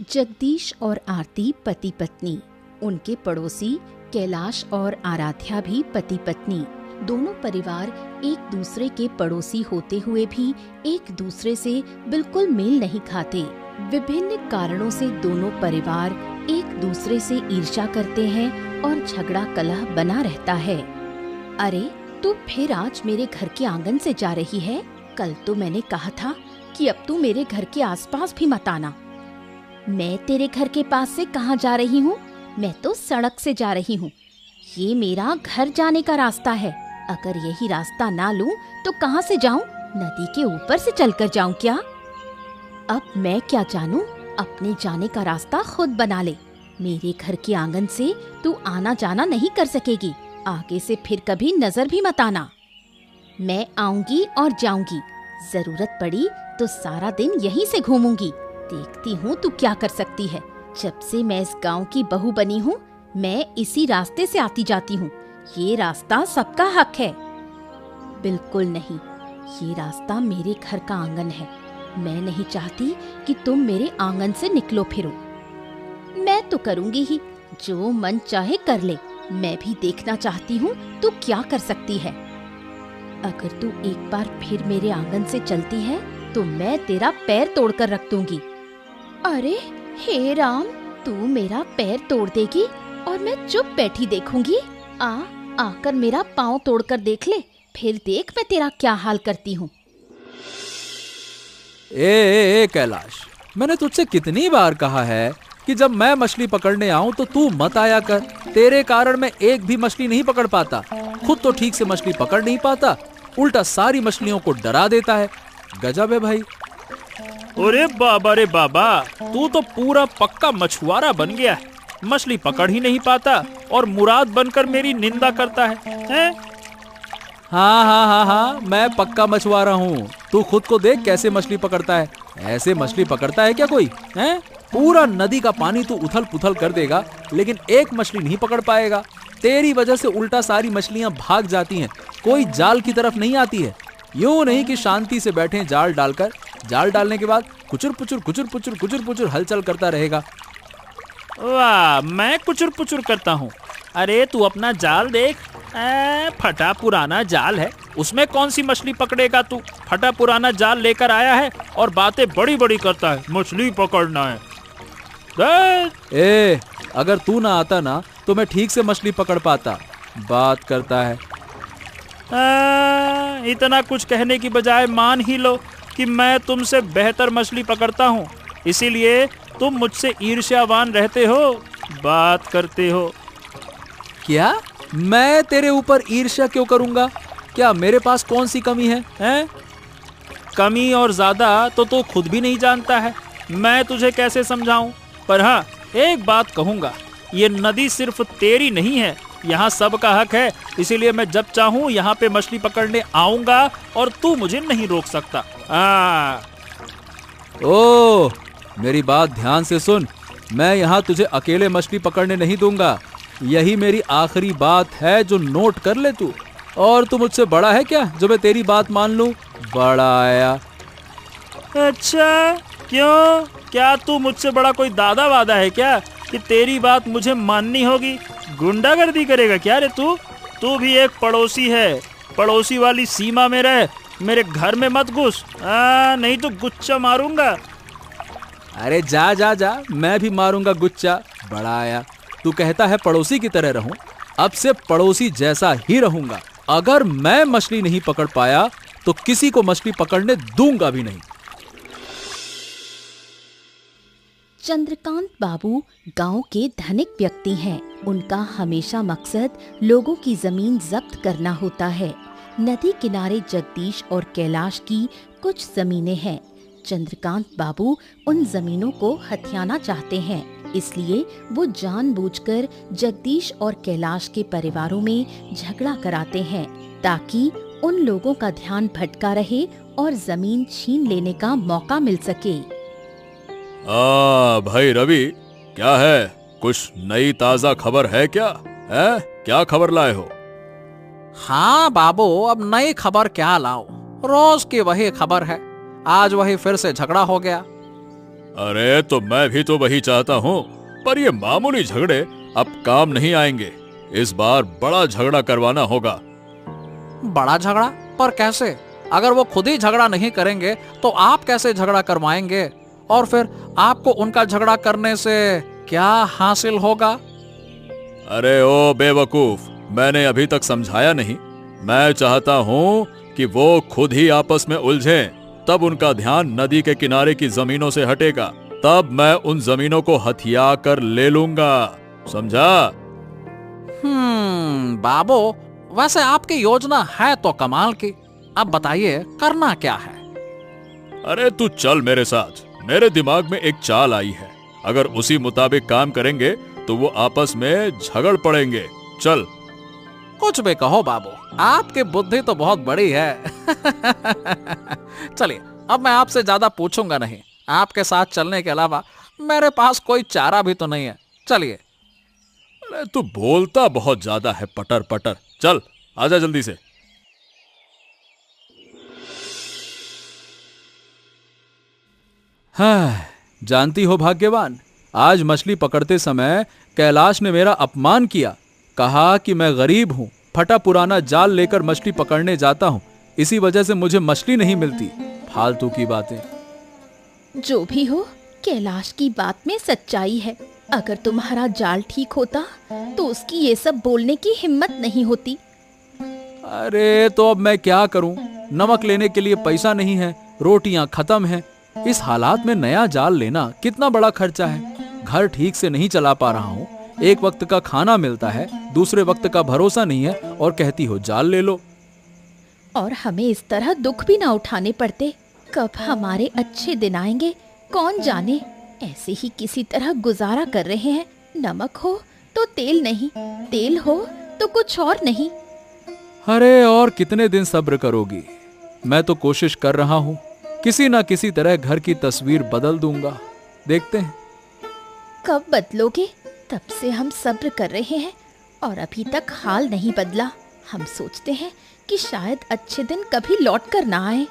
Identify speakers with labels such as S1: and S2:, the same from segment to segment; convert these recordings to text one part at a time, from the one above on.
S1: जगदीश और आरती पति पत्नी। उनके पड़ोसी कैलाश और आराध्या भी पति पत्नी। दोनों परिवार एक दूसरे के पड़ोसी होते हुए भी एक दूसरे से बिल्कुल मेल नहीं खाते। विभिन्न कारणों से दोनों परिवार एक दूसरे से ईर्ष्या करते हैं और झगड़ा कलह बना रहता है। अरे, तू फिर आज मेरे घर के आंगन से जा रही है? कल तो मैंने कहा था कि अब तू मेरे घर के आसपास भी मत आना। मैं तेरे घर के पास से कहाँ जा रही हूँ? मैं तो सड़क से जा रही हूँ। ये मेरा घर जाने का रास्ता है। अगर यही रास्ता ना लूं तो कहाँ से जाऊं? नदी के ऊपर से चलकर जाऊं क्या? अब मैं क्या जानूं? अपने जाने का रास्ता खुद बना ले। मेरे घर के आंगन से तू आना जाना नहीं कर सकेगी। आगे से फिर कभी नजर भी मत आना। मैं आऊंगी और जाऊंगी। जरूरत पड़ी तो सारा दिन यहीं से घूमूंगी। देखती हूँ तू क्या कर सकती है। जब से मैं इस गांव की बहू बनी हूँ, मैं इसी रास्ते से आती जाती हूँ। ये रास्ता सबका हक है। बिल्कुल नहीं, ये रास्ता मेरे घर का आंगन है। मैं नहीं चाहती कि तुम मेरे आंगन से निकलो फिरो। मैं तो करूंगी ही, जो मन चाहे कर ले। मैं भी देखना चाहती हूँ तू क्या कर सकती है। अगर तू एक बार फिर मेरे आंगन से चलती है तो मैं तेरा पैर तोड़कर रख दूंगी। अरे हे राम, तू मेरा पैर तोड़ देगी और मैं चुप बैठी देखूंगी? आकर मेरा पाँव तोड़कर देख ले, फिर देख मैं तेरा क्या हाल करती हूँ।
S2: ए कैलाश, मैंने तुझसे कितनी बार कहा है कि जब मैं मछली पकड़ने आऊं तो तू मत आया कर। तेरे कारण मैं एक भी मछली नहीं पकड़ पाता। खुद तो ठीक से मछली पकड़ नहीं पाता, उल्टा सारी मछलियों को डरा देता है। गजब है भाई।
S3: अरे बाबा रे बाबा, तू तो पूरा पक्का मछुआरा बन गया है। मछली पकड़ ही नहीं पाता और मुराद बनकर मेरी निंदा करता है?
S2: हाँ, मैं पक्का मछुआरा हूँ। तू खुद को देख कैसे मछली पकड़ता है। ऐसे मछली पकड़ता है क्या कोई? हैं? पूरा नदी का पानी तू उथल पुथल कर देगा, लेकिन एक मछली नहीं पकड़ पाएगा। तेरी वजह से उल्टा सारी मछलियां भाग जाती हैं, कोई जाल की तरफ नहीं आती है। यूं नहीं कि शांति से बैठे जाल डालकर, जाल डालने के बाद कुचुर पुचुर हलचल करता रहेगा।
S3: वाह, मैं कुचुर पुचुर करता हूँ? अरे तू अपना जाल देख, फटा पुराना जाल है। उसमें कौन सी मछली पकड़ेगा तू? फटा पुराना जाल लेकर आया है और बातें बड़ी बड़ी करता है, मछली पकड़ना है।
S2: अगर तू ना आता ना तो मैं ठीक से मछली पकड़ पाता। बात करता है।
S3: इतना कुछ कहने की बजाय मान ही लो कि मैं तुमसे बेहतर मछली पकड़ता हूँ, इसीलिए तुम मुझसे ईर्ष्यावान रहते हो, बात करते हो।
S2: क्या? मैं तेरे ऊपर ईर्ष्या क्यों करूंगा? क्या मेरे पास कौन सी कमी है?
S3: कमी और ज्यादा तो तू खुद भी नहीं जानता है, मैं तुझे कैसे समझाऊं? पर हाँ, एक बात कहूंगा, ये नदी सिर्फ तेरी नहीं है, यहाँ सबका हक है। इसीलिए मैं जब चाहूँ यहाँ पे मछली पकड़ने आऊंगा और तू मुझे नहीं रोक सकता।
S2: ओह, मेरी बात ध्यान से सुन। मैं यहाँ तुझे अकेले मछली पकड़ने नहीं दूंगा। यही मेरी आखिरी बात है, जो नोट कर ले तू। और तू मुझसे बड़ा है क्या जो मैं तेरी बात मान लूं? बड़ा आया।
S3: अच्छा, क्यों? क्या तू मुझसे बड़ा कोई दादा वादा है क्या कि तेरी बात मुझे माननी होगी? गुंडागर्दी करेगा क्या रे तू? तू भी एक पड़ोसी है, पड़ोसी वाली सीमा में रह, मेरे घर में मत घुस, नहीं तो गुच्चा मारूंगा।
S2: अरे जा जा जा, मैं भी मारूंगा गुच्चा। बड़ा आया। तू कहता है पड़ोसी की तरह रहूं, अब से पड़ोसी जैसा ही रहूंगा। अगर मैं मछली नहीं पकड़ पाया तो किसी को मछली पकड़ने दूंगा भी नहीं।
S1: चंद्रकांत बाबू गांव के धनिक व्यक्ति हैं। उनका हमेशा मकसद लोगों की जमीन जब्त करना होता है। नदी किनारे जगदीश और कैलाश की कुछ जमीनें हैं। चंद्रकांत बाबू उन जमीनों को हथियाना चाहते हैं, इसलिए वो जानबूझकर जगदीश और कैलाश के परिवारों में झगड़ा कराते हैं, ताकि उन लोगों का ध्यान भटका रहे और जमीन छीन लेने का मौका मिल सके।
S2: भाई रवि, क्या है? कुछ नई ताजा खबर है क्या? क्या खबर लाए हो?
S4: हाँ बाबू, अब नई खबर क्या लाऊं? रोज की वही खबर है। आज वही फिर से झगड़ा हो गया।
S3: अरे तो मैं भी तो वही चाहता हूँ, पर ये मामूली झगड़े अब काम नहीं आएंगे। इस बार बड़ा झगड़ा करवाना होगा।
S4: बड़ा झगड़ा? पर कैसे? अगर वो खुद ही झगड़ा नहीं करेंगे तो आप कैसे झगड़ा करवाएंगे? और फिर आपको उनका झगड़ा करने से क्या हासिल होगा?
S3: अरे ओ बेवकूफ, मैंने अभी तक समझाया नहीं। मैं चाहता हूँ कि वो खुद ही आपस में उलझें, तब उनका ध्यान नदी के किनारे की जमीनों से हटेगा। तब मैं उन जमीनों को हथिया कर ले लूंगा, समझा?
S4: बाबू, वैसे आपकी योजना है तो कमाल की। अब बताइए करना क्या है?
S3: अरे तू चल मेरे साथ, मेरे दिमाग में एक चाल आई है। अगर उसी मुताबिक काम करेंगे तो वो आपस में झगड़ पड़ेंगे। चल।
S4: कुछ भी कहो बाबू, आपकी बुद्धि तो बहुत बड़ी है। चलिए, अब मैं आपसे ज्यादा पूछूंगा नहीं। आपके साथ चलने के अलावा मेरे पास कोई चारा भी तो नहीं है। चलिए।
S3: अरे तू बोलता बहुत ज्यादा है, पटर पटर। चल आजा जल्दी से।
S2: हाँ, जानती हो भाग्यवान, आज मछली पकड़ते समय कैलाश ने मेरा अपमान किया। कहा कि मैं गरीब हूँ, फटा पुराना जाल लेकर मछली पकड़ने जाता हूँ, इसी वजह से मुझे मछली नहीं मिलती। फालतू की बातें।
S1: जो भी हो, कैलाश की बात में सच्चाई है। अगर तुम्हारा जाल ठीक होता तो उसकी ये सब बोलने की हिम्मत नहीं होती।
S2: अरे तो अब मैं क्या करूं? नमक लेने के लिए पैसा नहीं है, रोटियां खत्म हैं। इस हालात में नया जाल लेना कितना बड़ा खर्चा है। घर ठीक से नहीं चला पा रहा हूँ। एक वक्त का खाना मिलता है, दूसरे वक्त का भरोसा नहीं है, और कहती हो जाल ले लो।
S1: और हमें इस तरह दुख भी ना उठाने पड़ते। कब हमारे अच्छे दिन आएंगे कौन जाने। ऐसे ही किसी तरह गुजारा कर रहे हैं। नमक हो तो तेल नहीं, तेल हो तो कुछ और नहीं।
S2: अरे और कितने दिन सब्र करोगी? मैं तो कोशिश कर रहा हूँ, किसी ना किसी तरह घर की तस्वीर बदल दूंगा। देखते हैं
S1: कब बदलोगे। तब से हम सब्र कर रहे हैं और अभी तक हाल नहीं बदला। हम सोचते हैं कि शायद अच्छे दिन कभी लौट कर ना आए।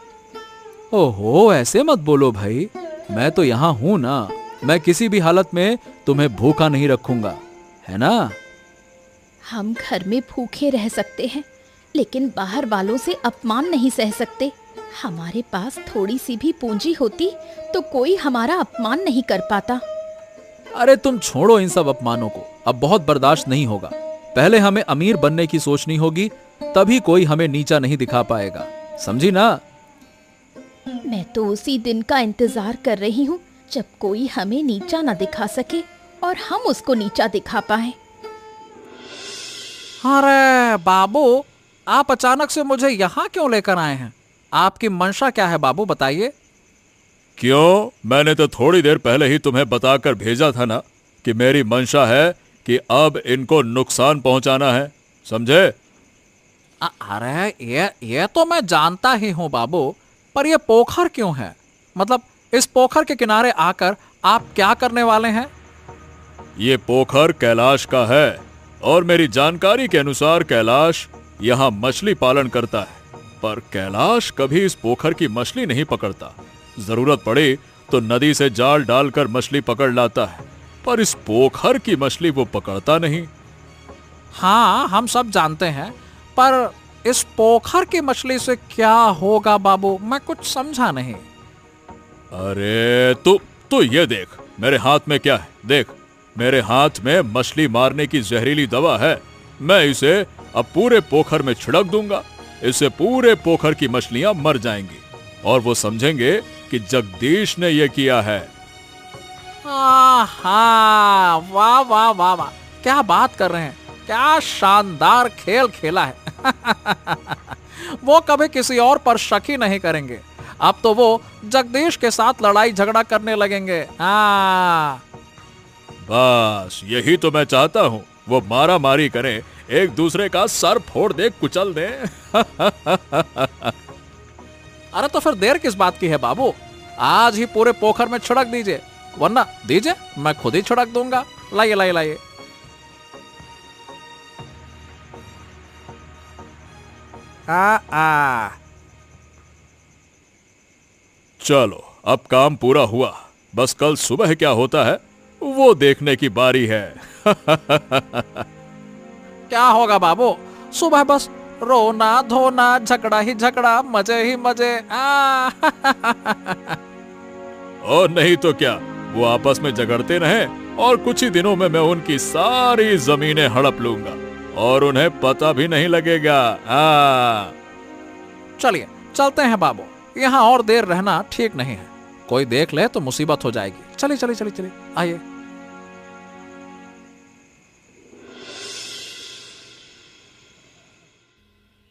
S2: ओहो, ऐसे मत बोलो भाई, मैं तो यहाँ हूँ ना। मैं किसी भी हालत में तुम्हें भूखा नहीं रखूंगा, है ना?
S1: हम घर में भूखे रह सकते हैं, लेकिन बाहर वालों से अपमान नहीं सह सकते। हमारे पास थोड़ी सी भी पूंजी होती तो कोई हमारा अपमान नहीं कर पाता।
S2: अरे तुम छोड़ो इन सब अपमानों को, अब बहुत बर्दाश्त नहीं होगा। पहले हमें अमीर बनने की सोचनी होगी, तभी कोई हमें नीचा नहीं दिखा पाएगा, समझी ना?
S1: मैं तो उसी दिन का इंतजार कर रही हूँ जब कोई हमें नीचा ना दिखा सके और हम उसको नीचा दिखा पाए।
S4: अरे बाबू, आप अचानक से मुझे यहाँ क्यों लेकर आए हैं? आपकी मंशा क्या है बाबू, बताइए।
S3: क्यों? मैंने तो थोड़ी देर पहले ही तुम्हें बताकर भेजा था ना कि मेरी मंशा है कि अब इनको नुकसान पहुंचाना है, समझे?
S4: अरे ये तो मैं जानता ही हूँ बाबू, पर ये पोखर क्यों है? मतलब इस पोखर के किनारे आकर आप क्या करने वाले हैं?
S3: ये पोखर कैलाश का है और मेरी जानकारी के अनुसार कैलाश यहाँ मछली पालन करता है। पर कैलाश कभी इस पोखर की मछली नहीं पकड़ता। जरूरत पड़े तो नदी से जाल डालकर मछली पकड़ लाता है, पर इस पोखर की मछली वो पकड़ता नहीं।
S4: हाँ, हम सब जानते हैं, पर इस पोखर की मछली से क्या होगा बाबू? मैं कुछ समझा नहीं।
S3: अरे तू ये देख, मेरे हाथ में क्या है देख। मेरे हाथ में मछली मारने की जहरीली दवा है। मैं इसे अब पूरे पोखर में छिड़क दूंगा। इससे पूरे पोखर की मछलियां मर जाएंगी और वो समझेंगे कि जगदीश ने यह किया है।
S4: हाँ, वाह वाह वाह वाह, क्या बात कर रहे हैं, क्या शानदार खेल खेला है। वो कभी किसी और पर शक ही नहीं करेंगे। अब तो वो जगदीश के साथ लड़ाई झगड़ा करने लगेंगे। हाँ,
S3: बस यही तो मैं चाहता हूँ। वो मारा मारी करें, एक दूसरे का सर फोड़ दे, कुचल दे।
S4: अरे तो फिर देर किस बात की है बाबू? आज ही पूरे पोखर में छिड़क दीजिए, वरना दीजिए मैं खुद ही छिड़क दूंगा। लाइए लाइए लाइए।
S3: चलो अब काम पूरा हुआ। बस कल सुबह क्या होता है वो देखने की बारी है।
S4: क्या होगा बाबू, सुबह बस रोना धोना, झगड़ा ही झगड़ा, मजे ही मजे।
S3: और नहीं तो क्या, वो आपस में झगड़ते रहे और कुछ ही दिनों में मैं उनकी सारी जमीनें हड़प लूंगा और उन्हें पता भी नहीं लगेगा।
S4: चलिए चलते हैं बाबू, यहाँ और देर रहना ठीक नहीं है, कोई देख ले तो मुसीबत हो जाएगी। चलिए चलिए चलिए चलिए, आइए।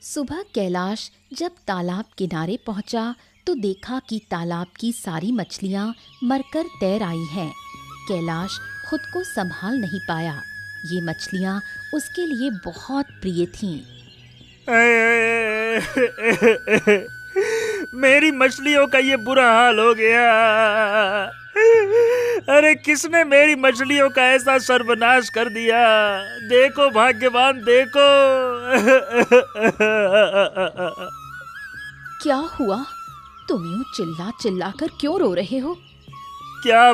S1: सुबह कैलाश जब तालाब किनारे पहुंचा तो देखा कि तालाब की सारी मछलियां मरकर तैर आई हैं। कैलाश खुद को संभाल नहीं पाया, ये मछलियां उसके लिए बहुत प्रिय थीं।
S3: मेरी मछलियों का ये बुरा हाल हो गया। अरे किसने मेरी मछलियों का ऐसा सर्वनाश कर दिया? देखो भाग्यवान, देखो।
S1: क्या हुआ? तुम यूं चिल्ला चिल्ला कर क्यों रो रहे हो?
S3: क्या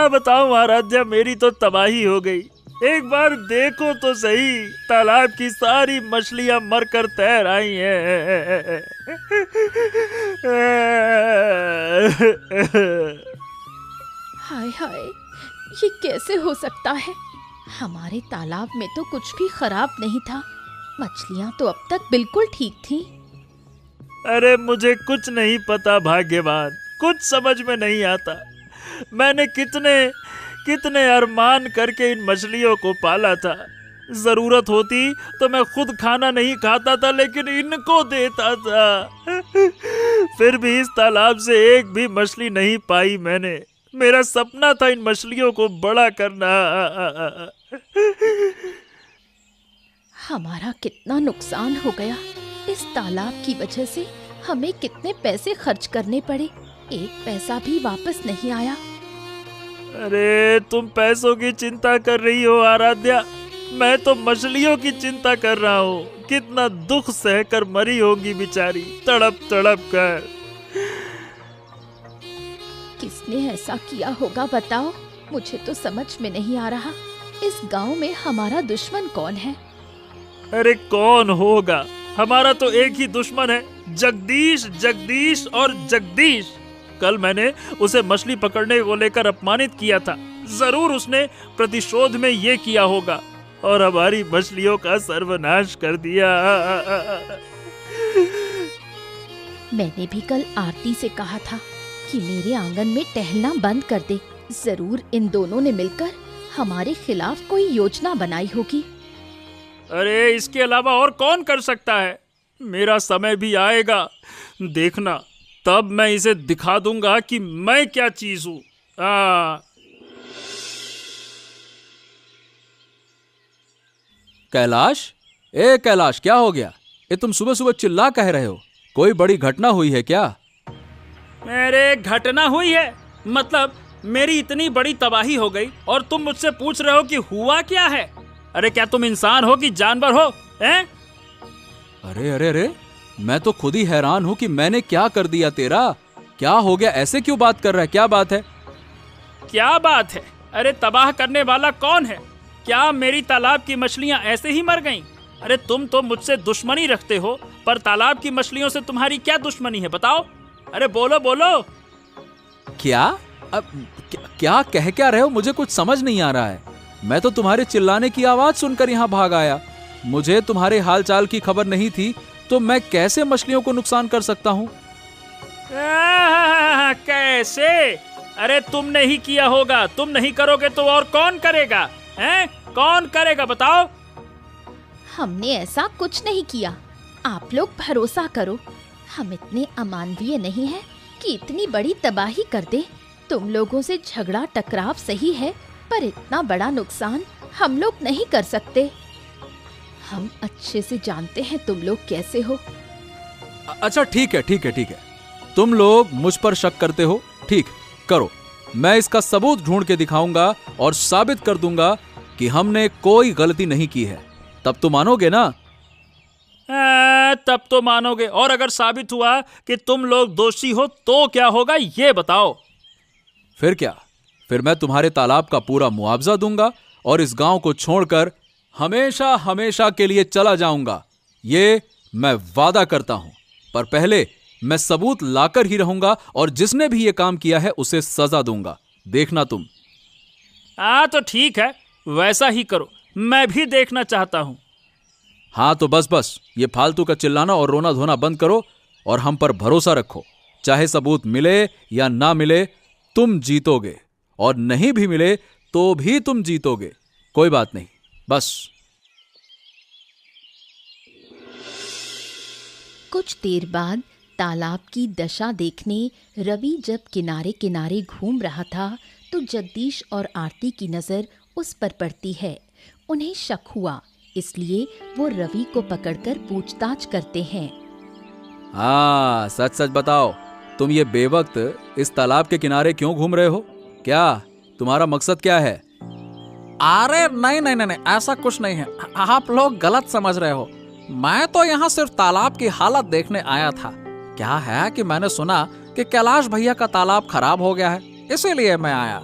S3: बताऊं आराध्या, मेरी तो तबाही हो गई। एक बार देखो तो सही, तालाब की सारी मछलियां मरकर तैर आई हैं।
S1: हाय हाय, ये कैसे हो सकता है? हमारे तालाब में तो कुछ भी खराब नहीं था, मछलियां तो अब तक बिल्कुल ठीक थीं।
S3: अरे मुझे कुछ नहीं पता भाग्यवान, कुछ समझ में नहीं आता। मैंने कितने अरमान करके इन मछलियों को पाला था। जरूरत होती तो मैं खुद खाना नहीं खाता था, लेकिन इनको देता था। फिर भी इस तालाब से एक भी मछली नहीं पाई मैंने। मेरा सपना था इन मछलियों को बड़ा करना।
S1: हमारा कितना नुकसान हो गया। इस तालाब की वजह से हमें कितने पैसे खर्च करने पड़े, एक पैसा भी वापस नहीं आया।
S3: अरे तुम पैसों की चिंता कर रही हो आराध्या, मैं तो मछलियों की चिंता कर रहा हूँ। कितना दुख सहकर मरी होगी बेचारी, तड़प तड़प कर।
S1: किसने ऐसा किया होगा बताओ, मुझे तो समझ में नहीं आ रहा। इस गांव में हमारा दुश्मन कौन है?
S3: अरे कौन होगा, हमारा तो एक ही दुश्मन है, जगदीश, जगदीश और जगदीश। कल मैंने उसे मछली पकड़ने को लेकर अपमानित किया था, जरूर उसने प्रतिशोध में ये किया होगा और हमारी मछलियों का सर्वनाश कर दिया।
S1: मैंने भी कल आरती से कहा था कि मेरे आंगन में टहलना बंद कर दे। जरूर इन दोनों ने मिलकर हमारे खिलाफ कोई योजना बनाई होगी।
S3: अरे इसके अलावा और कौन कर सकता है? मेरा समय भी आएगा, देखना, तब मैं इसे दिखा दूंगा कि मैं क्या चीज हूं।
S2: कैलाश, ए कैलाश, क्या हो गया? ये तुम सुबह सुबह चिल्ला कह रहे हो? कोई बड़ी घटना हुई है क्या?
S3: अरे घटना हुई है मतलब मेरी इतनी बड़ी तबाही हो गई और तुम मुझसे पूछ रहे हो कि हुआ क्या है? अरे क्या तुम इंसान हो कि जानवर हो, हैं?
S2: अरे अरे अरे, मैं तो खुद ही हैरान हूं कि मैंने क्या कर दिया तेरा। क्या हो गया? ऐसे क्यों बात कर रहा है? क्या बात है?
S3: क्या बात है? अरे तबाह करने वाला कौन है? क्या मेरी तालाब की मछलियां ऐसे ही मर गईं? अरे तुम तो मुझसे दुश्मनी रखते हो, पर तालाब की मछलियों से तुम्हारी क्या दुश्मनी है बताओ? अरे बोलो बोलो।
S2: क्या? अब क्या कह क्या रहे हो? मुझे कुछ समझ नहीं आ रहा है। मैं तो तुम्हारे चिल्लाने की आवाज सुनकर यहाँ भाग आया। मुझे तुम्हारे हालचाल की खबर नहीं थी, तो मैं कैसे मछलियों को नुकसान कर सकता हूँ?
S3: कैसे? अरे तुमने ही किया होगा, तुम नहीं करोगे तो और कौन करेगा? हैं? कौन करेगा बताओ?
S1: हमने ऐसा कुछ नहीं किया, आप लोग भरोसा करो। हम इतने अमानवीय नहीं हैं कि इतनी बड़ी तबाही कर दे। तुम लोगों से झगड़ा टकराव सही है, पर इतना बड़ा नुकसान हम लोग नहीं कर सकते। हम अच्छे से जानते हैं तुम लोग कैसे हो।
S2: अच्छा ठीक है ठीक है ठीक है, तुम लोग मुझ पर शक करते हो, ठीक करो। मैं इसका सबूत ढूंढ के दिखाऊंगा और साबित कर दूंगा कि हमने कोई गलती नहीं की है। तब तो मानोगे ना?
S3: तब तो मानोगे। और अगर साबित हुआ कि तुम लोग दोषी हो तो क्या होगा ये बताओ?
S2: फिर क्या, फिर मैं तुम्हारे तालाब का पूरा मुआवजा दूंगा और इस गांव को छोड़कर हमेशा हमेशा के लिए चला जाऊंगा। ये मैं वादा करता हूं। पर पहले मैं सबूत लाकर ही रहूंगा और जिसने भी ये काम किया है उसे सजा दूंगा। देखना तुम।
S3: तो ठीक है, वैसा ही करो, मैं भी देखना चाहता हूं।
S2: हाँ तो बस ये फालतू का चिल्लाना और रोना धोना बंद करो और हम पर भरोसा रखो। चाहे सबूत मिले या ना मिले, तुम जीतोगे, और नहीं भी मिले तो भी तुम जीतोगे। कोई बात नहीं, बस।
S1: कुछ देर बाद तालाब की दशा देखने रवि जब किनारे किनारे घूम रहा था तो जगदीश और आरती की नज़र उस पर पड़ती है। उन्हें शक हुआ, इसलिए वो रवि को पकड़कर पूछताछ करते हैं।
S2: हाँ, सच सच बताओ, तुम ये बेवक्त इस तालाब के किनारे क्यों घूम रहे हो? क्या तुम्हारा मकसद क्या है?
S4: अरे नहीं, ऐसा कुछ नहीं है। आप लोग गलत समझ रहे हो। मैं तो यहाँ सिर्फ तालाब की हालत देखने आया था। क्या है कि मैंने सुना कि कैलाश भैया का तालाब खराब हो गया है, इसीलिए मैं आया।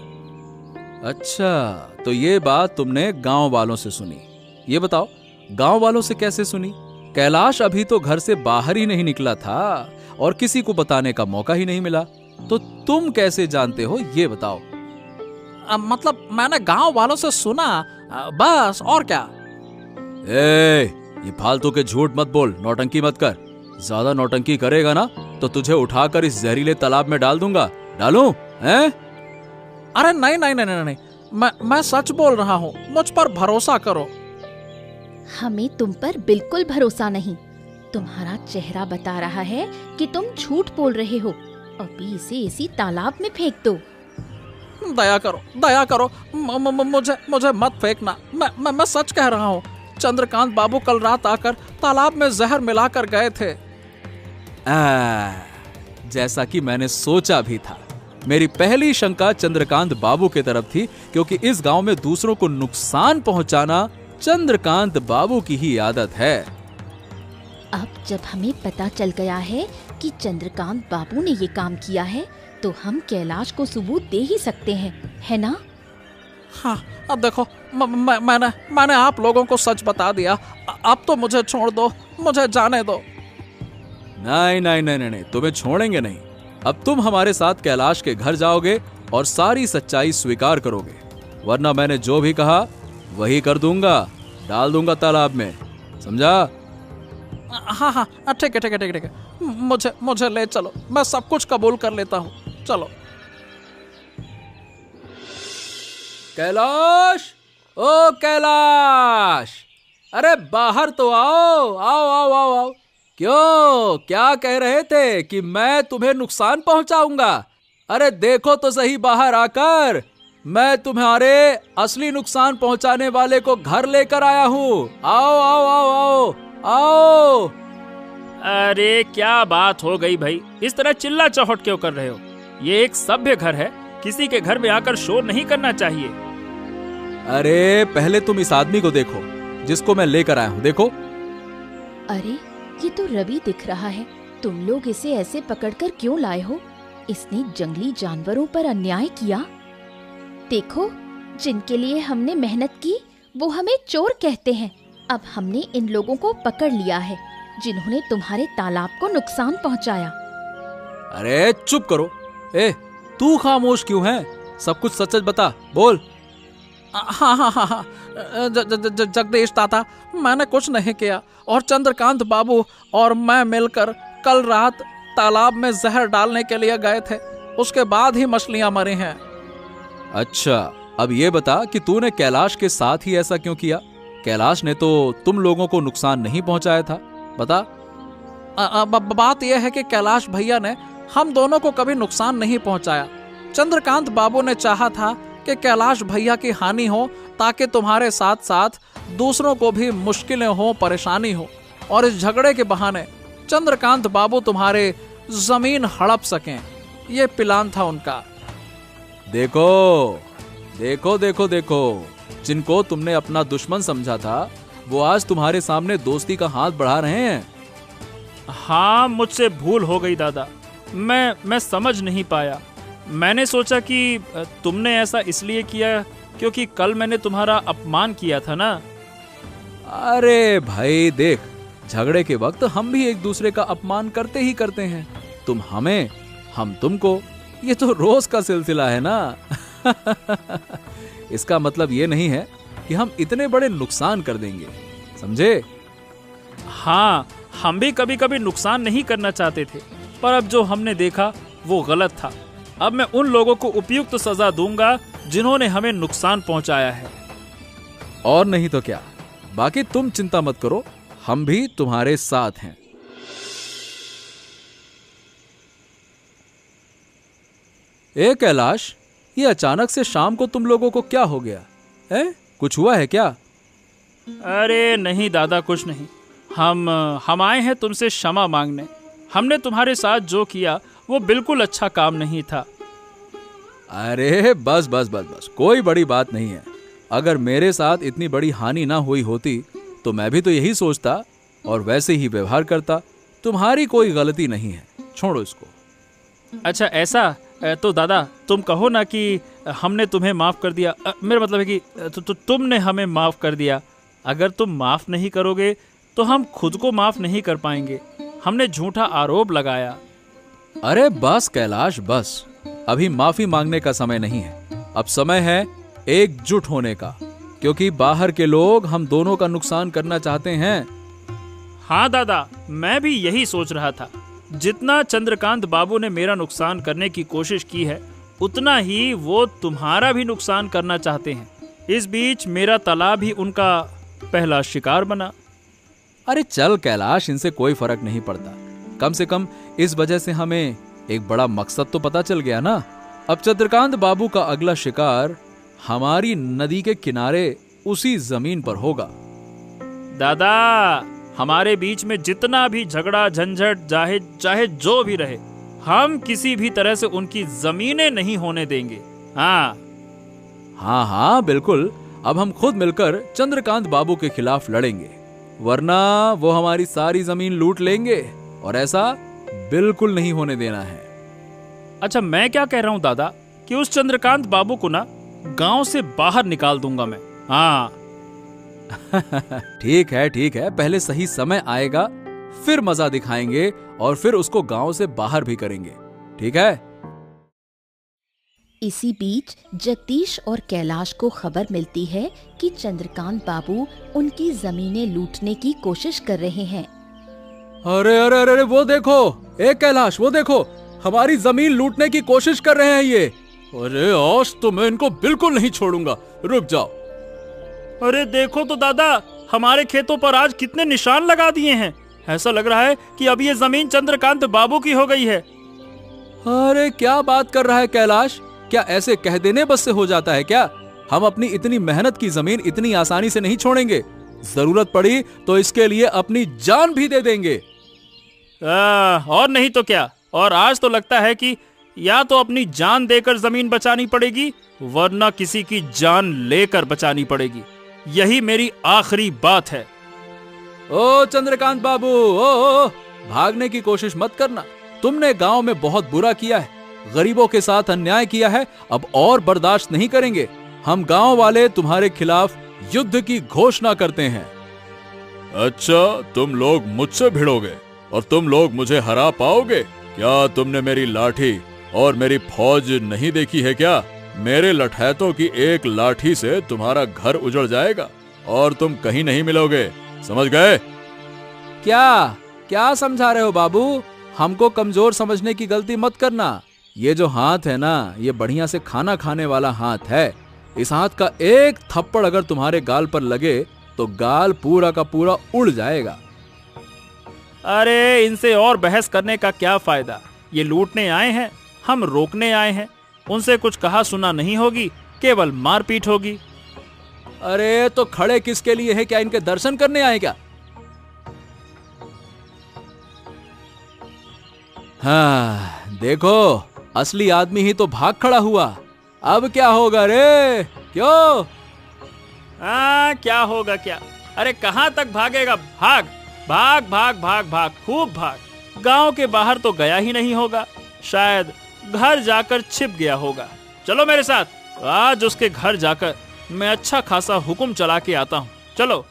S2: अच्छा, तो ये बात तुमने गांव वालों से सुनी। ये बताओ, गांव वालों से कैसे सुनी? कैलाश अभी तो घर से बाहर ही नहीं निकला था और किसी को बताने का मौका ही नहीं मिला, तो तुम कैसे जानते हो ये बताओ।
S4: मतलब मैंने गांव वालों से सुना, बस, और क्या।
S2: ये फालतू के झूठ मत बोल, नौटंकी मत कर। ज्यादा नौटंकी करेगा ना तो तुझे उठाकर इस जहरीले तालाब में डाल दूंगा। डालूं? हैं?
S4: अरे नहीं, मैं सच बोल रहा हूँ, मुझ पर भरोसा करो।
S1: हमें तुम पर बिल्कुल भरोसा नहीं। तुम्हारा चेहरा बता रहा है कि तुम झूठ बोल रहे हो। अभी इसे इसी तालाब में फेंक दो।
S4: दया करो, मुझे मत फेंकना। मैं सच कह रहा हूँ। चंद्रकांत बाबू कल रात आकर तालाब में जहर मिलाकर गए थे।
S2: जैसा कि मैंने सोचा भी था। मेरी पहली शंका चंद्रकांत बाबू की तरफ थी, क्योंकि इस गांव में दूसरों को नुकसान पहुंचाना चंद्रकांत बाबू की ही आदत है।
S1: अब जब हमें पता चल गया है कि चंद्रकांत बाबू ने ये काम किया है, तो हम कैलाश को सबूत दे ही सकते हैं, है ना?
S4: हाँ, अब देखो, मैंने आप लोगों को सच बता दिया। अब तो मुझे छोड़ दो, मुझे जाने दो।
S2: नहीं, तुम्हें छोड़ेंगे नहीं। अब तुम हमारे साथ कैलाश के घर जाओगे और सारी सच्चाई स्वीकार करोगे, वरना मैंने जो भी कहा वही कर दूंगा, डाल दूंगा तालाब में, समझा?
S4: हाँ, ठीक है। मुझे ले चलो, मैं सब कुछ कबूल कर लेता हूँ। चलो।
S2: कैलाश, ओ कैलाश, अरे बाहर तो आओ। क्यों, क्या कह रहे थे कि मैं तुम्हें नुकसान पहुंचाऊंगा? अरे देखो तो सही बाहर आकर, मैं तुम्हारे असली नुकसान पहुंचाने वाले को घर लेकर आया हूँ। आओ।
S3: अरे क्या बात हो गई भाई, इस तरह चिल्ला चौहट क्यों कर रहे हो? ये एक सभ्य घर है, किसी के घर में आकर शोर नहीं करना चाहिए।
S2: अरे पहले तुम इस आदमी को देखो जिसको मैं लेकर आया हूँ। देखो।
S1: अरे ये तो रवि दिख रहा है। तुम लोग इसे ऐसे पकड़कर क्यों लाए हो? इसने जंगली जानवरों पर अन्याय किया। देखो, जिनके लिए हमने मेहनत की वो हमें चोर कहते हैं। अब हमने इन लोगों को पकड़ लिया है जिन्होंने तुम्हारे तालाब को नुकसान पहुंचाया।
S2: अरे चुप करो। तू खामोश क्यों है? सब कुछ सच बता, बोल।
S4: हाँ, जगदीश ताता, मैंने कुछ नहीं किया और चंद्रकांत बाबू और मैं मिलकर कल रात तालाब में जहर डालने के लिए गए थे। उसके बाद ही मछलियां मरी हैं।
S2: अच्छा, अब ये बता कि तूने कैलाश के साथ ही ऐसा क्यों किया? कैलाश ने तो तुम लोगों को नुकसान नहीं पहुंचाया था, बता।
S4: बात यह है कि कैलाश भैया ने हम दोनों को कभी नुकसान नहीं पहुंचाया। चंद्रकांत बाबू ने चाहा था कि कैलाश भैया की हानि हो, ताकि तुम्हारे साथ साथ दूसरों को भी मुश्किलें हो, परेशानी हो, और इस झगड़े के बहाने चंद्रकांत बाबू तुम्हारे जमीन हड़प सकें। ये प्लान था उनका।
S2: देखो, जिनको तुमने अपना दुश्मन समझा था वो आज तुम्हारे सामने दोस्ती का हाथ बढ़ा रहे हैं।
S3: हाँ, मुझसे भूल हो गई दादा, मैं समझ नहीं पाया। मैंने सोचा कि तुमने ऐसा इसलिए किया क्योंकि कल मैंने तुम्हारा अपमान किया था ना।
S2: अरे भाई देख, झगड़े के वक्त हम भी एक दूसरे का अपमान करते ही करते हैं। तुम हमें, हम तुमको, ये तो रोज का सिलसिला है ना। इसका मतलब ये नहीं है कि हम इतने बड़े नुकसान कर देंगे, समझे?
S3: हाँ, हम भी कभी कभी नुकसान नहीं करना चाहते थे, पर अब जो हमने देखा वो गलत था। अब मैं उन लोगों को उपयुक्त सजा दूंगा जिन्होंने हमें नुकसान पहुंचाया है।
S2: और नहीं तो क्या। बाकी तुम चिंता मत करो, हम भी तुम्हारे साथ हैं। ए कैलाश, ये अचानक से शाम को तुम लोगों को क्या हो गया है? कुछ हुआ है क्या?
S3: अरे नहीं दादा, कुछ नहीं। हम आए हैं तुमसे क्षमा मांगने। हमने तुम्हारे साथ जो किया वो बिल्कुल अच्छा काम नहीं था।
S2: अरे बस बस बस बस, कोई बड़ी बात नहीं है। अगर मेरे साथ इतनी बड़ी हानि ना हुई होती तो मैं भी तो यही सोचता और वैसे ही व्यवहार करता। तुम्हारी कोई गलती नहीं है, छोड़ो इसको।
S3: अच्छा ऐसा, तो दादा तुम कहो ना कि हमने तुम्हें माफ कर दिया। मेरा मतलब है कि तुमने हमें माफ कर दिया। अगर तुम माफ नहीं करोगे तो हम खुद को माफ नहीं कर पाएंगे। हमने झूठा आरोप लगाया।
S2: अरे बस कैलाश बस, अभी माफी मांगने का समय नहीं है। अब समय है एकजुट होने का, क्योंकि बाहर के लोग हम दोनों का नुकसान करना चाहते हैं।
S3: हाँ दादा, मैं भी यही सोच रहा था। जितना चंद्रकांत बाबू ने मेरा नुकसान करने की कोशिश की है, उतना ही वो तुम्हारा भी नुकसान करना चाहते हैं। इस बीच मेरा तालाब ही उनका पहला शिकार बना।
S2: अरे चल कैलाश, इनसे कोई फर्क नहीं पड़ता। कम से कम इस वजह से हमें एक बड़ा मकसद तो पता चल गया ना। अब चंद्रकांत बाबू का अगला शिकार हमारी नदी के किनारे उसी जमीन पर होगा।
S3: दादा, हमारे बीच में जितना भी झगड़ा झंझट चाहे जो भी रहे, हम किसी भी तरह से उनकी जमीनें नहीं होने देंगे। हाँ
S2: हाँ हाँ बिल्कुल। अब हम खुद मिलकर चंद्रकांत बाबू के खिलाफ लड़ेंगे, वरना वो हमारी सारी जमीन लूट लेंगे और ऐसा बिल्कुल नहीं होने देना है।
S3: अच्छा, मैं क्या कह रहा हूँ दादा कि उस चंद्रकांत बाबू को ना गांव से बाहर निकाल दूंगा मैं। हाँ
S2: ठीक है, पहले सही समय आएगा, फिर मजा दिखाएंगे और फिर उसको गांव से बाहर भी करेंगे, ठीक है?
S1: इसी बीच जगदीश और कैलाश को खबर मिलती है कि चंद्रकांत बाबू उनकी जमीनें लूटने की कोशिश कर रहे हैं।
S2: अरे अरे अरे अरे, वो देखो, ए कैलाश, वो देखो, हमारी जमीन लूटने की कोशिश कर रहे हैं ये। अरे आज तो मैं इनको बिल्कुल नहीं छोड़ूंगा, रुक जाओ।
S3: अरे देखो तो दादा, हमारे खेतों पर आज कितने निशान लगा दिए हैं। ऐसा लग रहा है कि अब ये जमीन चंद्रकांत बाबू की हो गई है।
S2: अरे क्या बात कर रहा है कैलाश? क्या ऐसे कह देने बस से हो जाता है क्या? हम अपनी इतनी मेहनत की जमीन इतनी आसानी से नहीं छोड़ेंगे। जरूरत पड़ी तो इसके लिए अपनी जान भी दे देंगे।
S3: और नहीं तो क्या। और आज तो लगता है कि या तो अपनी जान देकर जमीन बचानी पड़ेगी, वरना किसी की जान लेकर बचानी पड़ेगी। यही मेरी आखिरी बात है।
S2: ओ चंद्रकांत बाबू, ओ, भागने की कोशिश मत करना। तुमने गांव में बहुत बुरा किया है, गरीबों के साथ अन्याय किया है। अब और बर्दाश्त नहीं करेंगे। हम गांव वाले तुम्हारे खिलाफ युद्ध की घोषणा करते हैं।
S5: अच्छा, तुम लोग मुझसे भिड़ोगे और तुम लोग मुझे हरा पाओगे? क्या तुमने मेरी लाठी और मेरी फौज नहीं देखी है क्या? मेरे लठैतों की एक लाठी से तुम्हारा घर उजड़ जाएगा और तुम कहीं नहीं मिलोगे, समझ गए?
S2: क्या समझा रहे हो बाबू? हमको कमजोर समझने की गलती मत करना। ये जो हाथ है ना, ये बढ़िया से खाना खाने वाला हाथ है। इस हाथ का एक थप्पड़ अगर तुम्हारे गाल पर लगे तो गाल पूरा का पूरा उड़ जाएगा।
S3: अरे इनसे और बहस करने का क्या फायदा? ये लूटने आए हैं, हम रोकने आए हैं। उनसे कुछ कहा सुना नहीं होगी, केवल मारपीट होगी।
S2: अरे तो खड़े किसके लिए है? क्या इनके दर्शन करने आए क्या? हाँ देखो, असली आदमी ही तो भाग खड़ा हुआ। अब क्या होगा रे? क्यों?
S3: क्या होगा क्या? अरे कहां तक भागेगा? भाग भाग भाग भाग भाग, खूब भाग। गांव के बाहर तो गया ही नहीं होगा। शायद घर जाकर छिप गया होगा। चलो मेरे साथ, आज उसके घर जाकर मैं अच्छा खासा हुक्म चला के आता हूँ। चलो।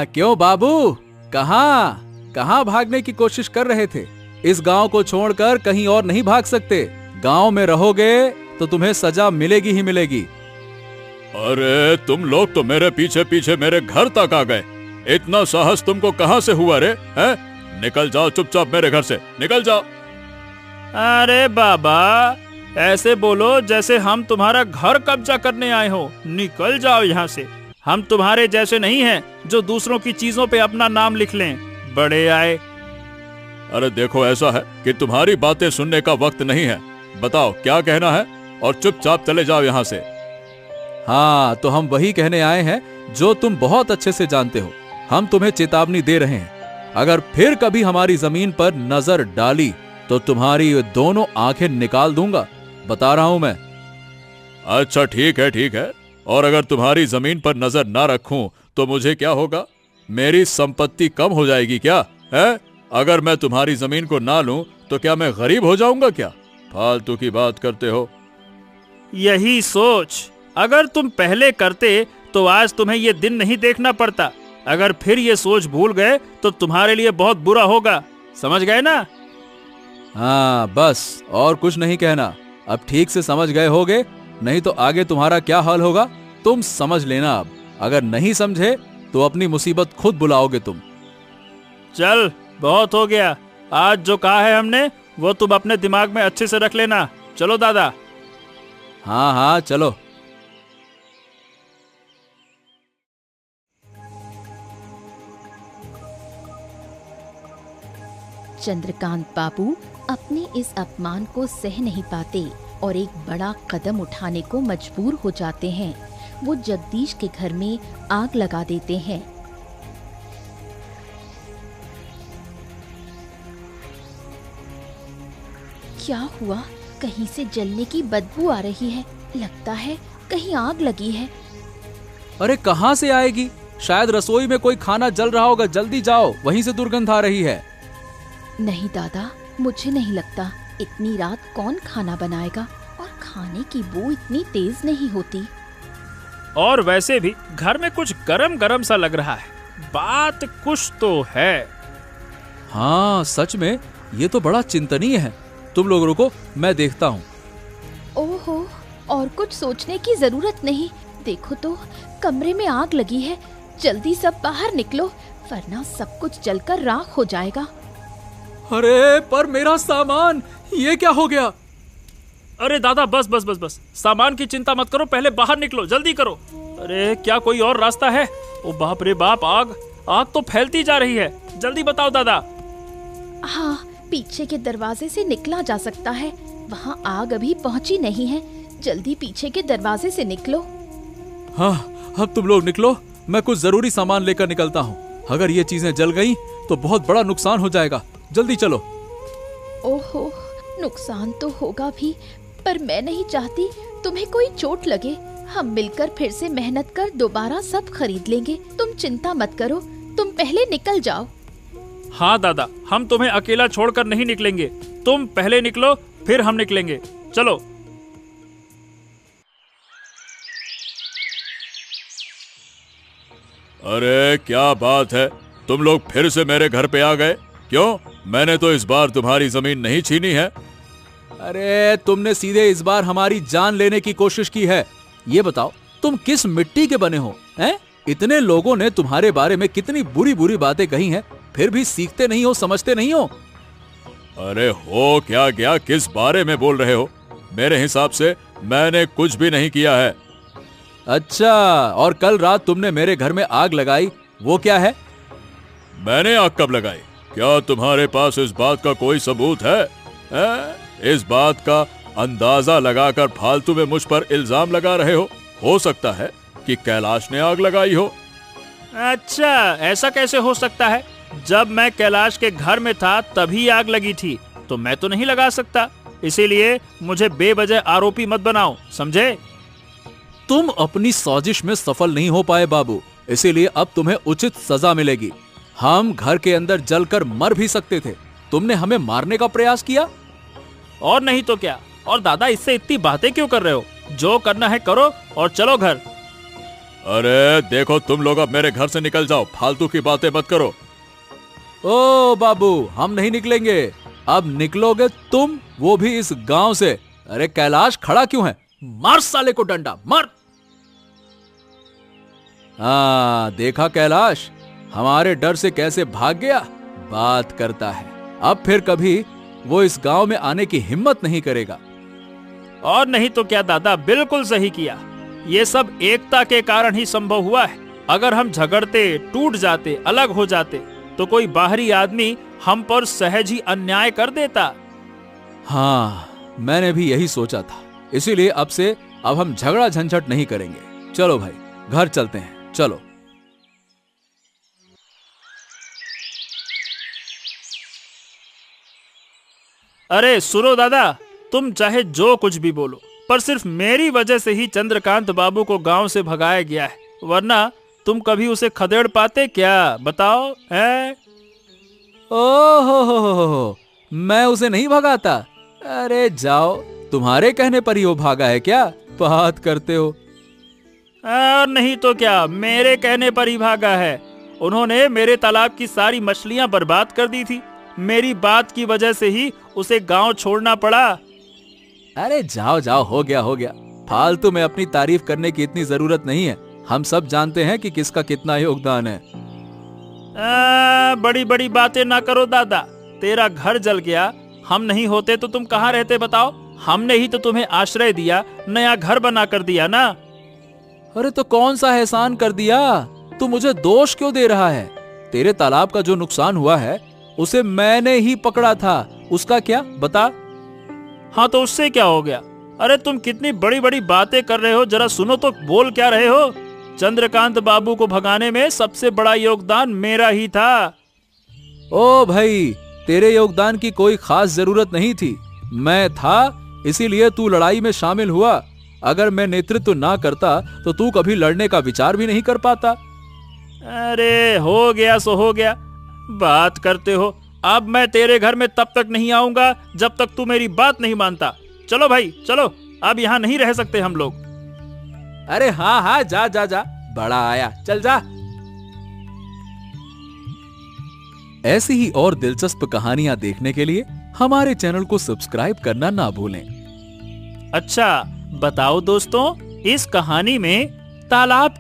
S2: क्यों बाबू, कहाँ भागने की कोशिश कर रहे थे? इस गांव को छोड़कर कहीं और नहीं भाग सकते। गांव में रहोगे तो तुम्हें सजा मिलेगी ही मिलेगी।
S5: अरे तुम लोग तो मेरे पीछे पीछे मेरे घर तक आ गए। इतना साहस तुमको कहां से हुआ रे? हैं? निकल जाओ चुपचाप मेरे घर से, निकल जाओ।
S3: अरे बाबा, ऐसे बोलो जैसे हम तुम्हारा घर कब्जा करने आए हो। निकल जाओ यहाँ से। हम तुम्हारे जैसे नहीं हैं जो दूसरों की चीजों पे अपना नाम लिख लें। बड़े आए।
S5: अरे देखो, ऐसा है कि तुम्हारी बातें सुनने का वक्त नहीं है। बताओ क्या कहना है और चुपचाप चले जाओ यहाँ से।
S2: हाँ, तो हम वही कहने आए हैं जो तुम बहुत अच्छे से जानते हो। हम तुम्हें चेतावनी दे रहे हैं, अगर फिर कभी हमारी जमीन पर नजर डाली तो तुम्हारी दोनों आंखें निकाल दूंगा। बता रहा हूं मैं।
S5: अच्छा ठीक है। और अगर तुम्हारी जमीन पर नजर ना रखूं तो मुझे क्या होगा? मेरी संपत्ति कम हो जाएगी क्या? है? अगर मैं तुम्हारी जमीन को ना लूं तो क्या मैं गरीब हो जाऊंगा क्या? फालतू की बात करते हो।
S3: यही सोच अगर तुम पहले करते तो आज तुम्हें ये दिन नहीं देखना पड़ता। अगर फिर ये सोच भूल गए तो तुम्हारे लिए बहुत बुरा होगा। समझ गए ना?
S2: हाँ बस, और कुछ नहीं कहना। अब ठीक से समझ गए होगे, नहीं तो आगे तुम्हारा क्या हाल होगा तुम समझ लेना। अब अगर नहीं समझे तो अपनी मुसीबत खुद बुलाओगे तुम।
S3: चल, बहुत हो गया। आज जो कहा है हमने वो तुम अपने दिमाग में अच्छे से रख लेना। चलो दादा।
S2: हाँ चलो।
S1: चंद्रकांत बाबू अपने इस अपमान को सह नहीं पाते और एक बड़ा कदम उठाने को मजबूर हो जाते हैं। वो जगदीश के घर में आग लगा देते हैं। क्या हुआ? कहीं से जलने की बदबू आ रही है। लगता है कहीं आग लगी है।
S2: अरे कहाँ से आएगी? शायद रसोई में कोई खाना जल रहा होगा। जल्दी जाओ, वहीं से दुर्गंध आ रही है।
S1: नहीं दादा, मुझे नहीं लगता। इतनी रात कौन खाना बनाएगा? और खाने की बू इतनी तेज नहीं होती।
S3: और वैसे भी घर में कुछ गरम गरम सा लग रहा है। बात कुछ तो है।
S2: हाँ सच में, ये तो बड़ा चिंतनीय है। तुम लोग रुको, मैं देखता हूँ।
S1: ओहो, और कुछ सोचने की जरूरत नहीं। देखो तो, कमरे में आग लगी है। जल्दी सब बाहर निकलो, वरना सब कुछ जलकर राख हो जाएगा।
S2: अरे पर मेरा सामान, ये क्या हो गया?
S3: अरे दादा, बस। सामान की चिंता मत करो, पहले बाहर निकलो, जल्दी करो। अरे क्या कोई और रास्ता है? ओ बाप रे बाप, आग तो फैलती जा रही है। जल्दी बताओ दादा।
S1: हाँ, पीछे के दरवाजे से निकला जा सकता है। वहाँ आग अभी पहुँची नहीं है। जल्दी पीछे के दरवाजे से निकलो।
S2: हाँ, अब तुम लोग निकलो, मैं कुछ जरूरी सामान लेकर निकलता हूँ। अगर ये चीजें जल गई तो बहुत बड़ा नुकसान हो जाएगा। जल्दी चलो।
S1: ओहो, नुकसान तो होगा भी, पर मैं नहीं चाहती तुम्हें कोई चोट लगे। हम मिलकर फिर से मेहनत कर दोबारा सब खरीद लेंगे। तुम चिंता मत करो, तुम पहले निकल जाओ।
S3: हाँ दादा, हम तुम्हें अकेला छोड़कर नहीं निकलेंगे। तुम पहले निकलो, फिर हम निकलेंगे। चलो।
S5: अरे क्या बात है, तुम लोग फिर से मेरे घर पे आ गए? क्यों? मैंने तो इस बार तुम्हारी जमीन नहीं छीनी है।
S2: अरे तुमने सीधे इस बार हमारी जान लेने की कोशिश की है। ये बताओ, तुम किस मिट्टी के बने हो? हैं? इतने लोगों ने तुम्हारे बारे में कितनी बुरी बुरी बातें कही हैं, फिर भी सीखते नहीं हो, समझते नहीं हो।
S5: अरे हो क्या गया, किस बारे में बोल रहे हो? मेरे हिसाब से मैंने कुछ भी नहीं किया है।
S2: अच्छा, और कल रात तुमने मेरे घर में आग लगाई, वो क्या है?
S5: मैंने आग कब लगाई? क्या तुम्हारे पास इस बात का कोई सबूत है? इस बात का अंदाजा लगाकर फालतू में मुझ पर इल्जाम लगा रहे हो सकता है कि कैलाश ने आग लगाई हो।
S3: अच्छा, ऐसा कैसे हो सकता है? जब मैं कैलाश के घर में था तभी आग लगी थी, तो मैं तो नहीं लगा सकता। इसीलिए मुझे बेवजह आरोपी मत बनाओ, समझे?
S2: तुम अपनी साजिश में सफल नहीं हो पाए बाबू, इसीलिए अब तुम्हें उचित सजा मिलेगी। हम घर के अंदर जलकर मर भी सकते थे, तुमने हमें मारने का प्रयास किया।
S3: और नहीं तो क्या। और दादा, इससे इतनी बातें क्यों कर रहे हो? जो करना है करो और चलो घर।
S5: अरे देखो, तुम लोग अब मेरे घर से निकल जाओ, फालतू की बातें मत करो।
S2: ओ बाबू, हम नहीं निकलेंगे। अब निकलोगे तुम, वो भी इस गांव से। अरे कैलाश, खड़ा क्यों है? मार साले को डंडा, मार। हाँ, देखा कैलाश, हमारे डर से कैसे भाग गया। बात करता है, अब फिर कभी वो इस गांव में आने की हिम्मत नहीं करेगा।
S3: और नहीं तो क्या दादा, बिल्कुल सही किया। ये सब एकता के कारण ही संभव हुआ है। अगर हम झगड़ते, टूट जाते, अलग हो जाते, तो कोई बाहरी आदमी हम पर सहज ही अन्याय कर देता।
S2: हाँ, मैंने भी यही सोचा था। इसीलिए अब हम झगड़ा झंझट नहीं करेंगे। चलो भाई, घर चलते हैं, चलो।
S3: अरे सुनो दादा, तुम चाहे जो कुछ भी बोलो, पर सिर्फ मेरी वजह से ही चंद्रकांत बाबू को गांव से भगाया गया है, वरना तुम कभी उसे खदेड़ पाते क्या? बताओ है?
S2: ओहो, मैं उसे नहीं भगाता। अरे जाओ, तुम्हारे कहने पर ही वो भागा है क्या? बात करते हो।
S3: और नहीं तो क्या, मेरे कहने पर ही भागा है। उन्होंने मेरे तालाब की सारी मछलियां बर्बाद कर दी थी। मेरी बात की वजह से ही उसे गांव छोड़ना पड़ा।
S2: अरे जाओ जाओ, हो गया। फालतू में अपनी तारीफ करने की इतनी जरूरत नहीं है। हम सब जानते हैं कि किसका कितना योगदान है।
S3: बड़ी बड़ी बातें ना करो दादा। तेरा घर जल गया, हम नहीं होते तो तुम कहाँ रहते बताओ? हमने ही तो तुम्हें आश्रय दिया, नया घर बना कर दिया ना।
S2: अरे तो कौन सा एहसान कर दिया? तू मुझे दोष क्यों दे रहा है? तेरे तालाब का जो नुकसान हुआ है उसे मैंने ही पकड़ा था, उसका क्या बता?
S3: हाँ तो उससे क्या हो गया? अरे तुम कितनी बड़ी बड़ी बातें कर रहे हो, जरा सुनो तो, बोल क्या रहे हो? चंद्रकांत बाबू को भगाने में सबसे बड़ा योगदान मेरा ही था।
S2: ओ भाई, तेरे योगदान की कोई खास जरूरत नहीं थी। मैं था, इसीलिए तू लड़ाई में शामिल हुआ। अगर मैं नेतृत्व ना करता तो तू कभी लड़ने का विचार भी नहीं कर पाता।
S3: अरे हो गया सो हो गया, बात करते हो। अब मैं तेरे घर में तब तक नहीं आऊंगा जब तक तू मेरी बात नहीं मानता। चलो भाई चलो, अब यहाँ नहीं रह सकते हम लोग।
S2: अरे हाँ, जा, बड़ा आया, चल जा। ऐसी ही और दिलचस्प कहानियां देखने के लिए हमारे चैनल को सब्सक्राइब करना ना भूलें।
S3: अच्छा बताओ दोस्तों, इस कहानी में तालाब